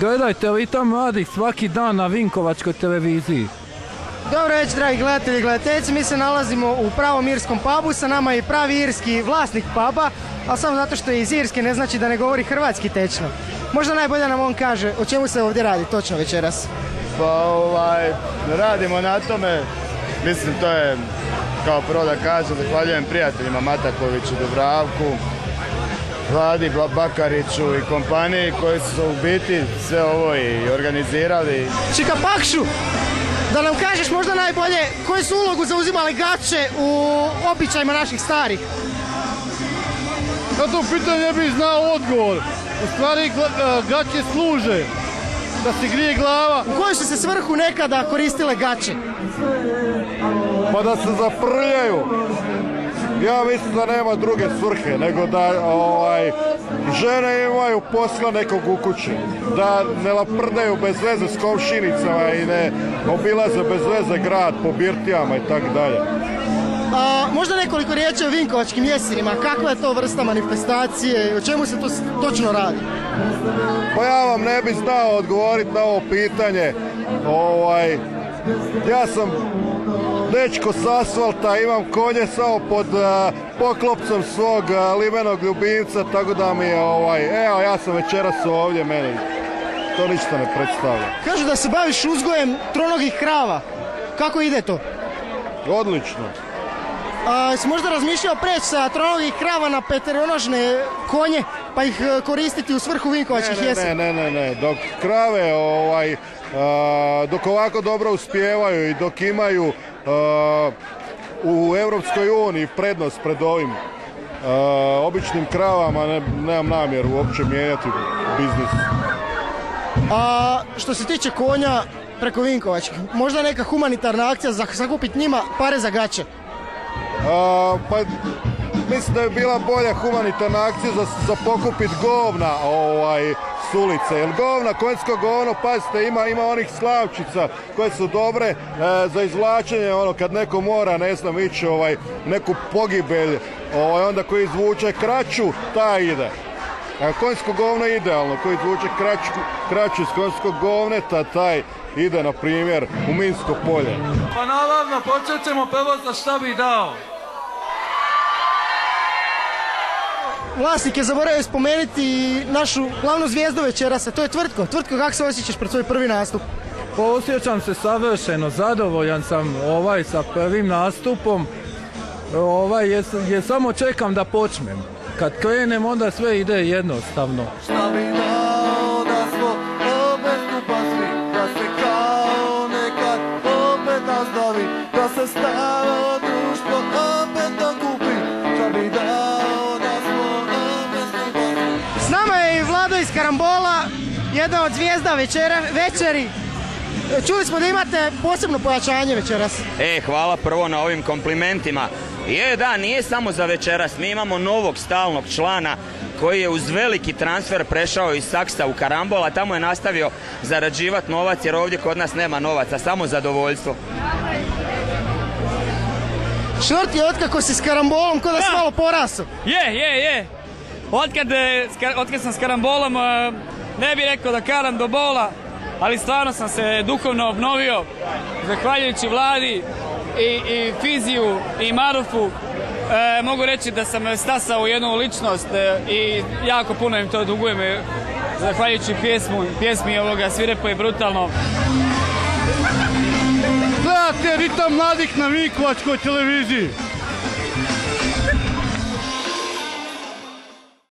Gledajte li tamo mladih svaki dan na Vinkovačkoj televiziji? Dobro već, dragi gledatelji i gledateljice, mi se nalazimo u pravom irskom pubu, sa nama je i pravi irski vlasnik puba, ali samo zato što je iz Irske ne znači da ne govori hrvatski tečno. Možda najbolje nam on kaže o čemu se ovdje radi točno večeras. Pa radimo na tome, mislim to je kao prvo da kažem, zahvaljujem prijateljima Matakoviću, Dubravku, Vladi Bakariću i kompaniji koji su u biti sve ovo i organizirali. Čika Pakšu, da nam kažeš možda najbolje koju su ulogu zauzimali gaće u običajima naših starih? Na to pitanje bih znao odgovor. U stvari gaće služe da se grije glava. U kojoj su se svrhu nekada koristile gaće? Pa da se zaprljaju. Ja mislim da nema druge svrhe, nego da žene imaju posla nekog u kući. Da ne laprdaju bez veze s komšinicama i ne obilaze bez veze grad po birtijama i tako dalje. Možda nekoliko riječi o Vinkovačkim jesenima. Kakva je to vrsta manifestacije? O čemu se to točno radi? Pa ja vam ne bih znao odgovoriti na ovo pitanje. Ja sam dečko s asfalta, imam konje samo pod poklopcem svog limenog ljubimca, tako da mi je evo ja sam večeras ovdje, meni to ništa ne predstavlja. Kažu da se baviš uzgojem tronogih krava. Kako ide to? Odlično. Si možda razmišljao preći sa tronogih krava na peteronožne konje pa ih koristiti u svrhu Vinkovačkih jeseni? Ne, dok krave dok ovako dobro uspijevaju i dok imaju u Europskoj uniji prednost pred ovim običnim kravama, nemam namjeru uopće mijenjati biznis. Što se tiče konja preko Vinkovačkih, možda neka humanitarna akcija za sakupiti njima pare za gaće? Pa mislim da je bila bolja humanitarna akcija za pokupit govna s ulice. Jer govna, konjsko govno, pazite, ima onih slavčica koje su dobre za izvlačenje, kad neko mora, ne znam, ići neku pogibelj, onda koji izvuče kraću, ta ide. Konjsko govno je idealno, koji izvuče kraću iz konjskog govneta, taj ide, na primjer, u Minsko polje. Pa naravno, počet ćemo prvo za šta bi dao. Vlasnik je zaboravio spomenuti našu glavnu zvijezdu večerasa, to je Tvrtko. Tvrtko, kako se osjećaš pred svoj prvi nastup? Pa osjećam se savršeno, zadovoljan sam sa prvim nastupom. Samo čekam da počnem. Kad krenem onda sve ide jednostavno. Šta bi dao da smo opet upasli, da se kao nekad opet nastavi, da se staro društvo opet okupi. Šta bi dao da smo opet upasli. S nama je i Vlado iz Karambola, jedna od zvijezda večeri. Čuli smo da imate posebno pojačanje večeras. Hvala prvo na ovim komplimentima. Da, nije samo za večeras, mi imamo novog stalnog člana koji je uz veliki transfer prešao iz Saksa u Karambol, a tamo je nastavio zarađivati novac jer ovdje kod nas nema novaca, samo zadovoljstvo. Šorti, otkako si s Karambolom, ko da si malo porasao? Je. Otkad sam s Karambolom, ne bih rekao da karam do bola, ali stvarno sam se duhovno obnovio, zahvaljujući Vladi i Fiziju i Marufu. Mogu reći da sam stasao u jednu ličnost i jako puno im to dugujem, zahvaljujući pjesmi ovoga Svirepo i brutalno. Gledajte Ritam mladih na Vinkovačkoj televiziji.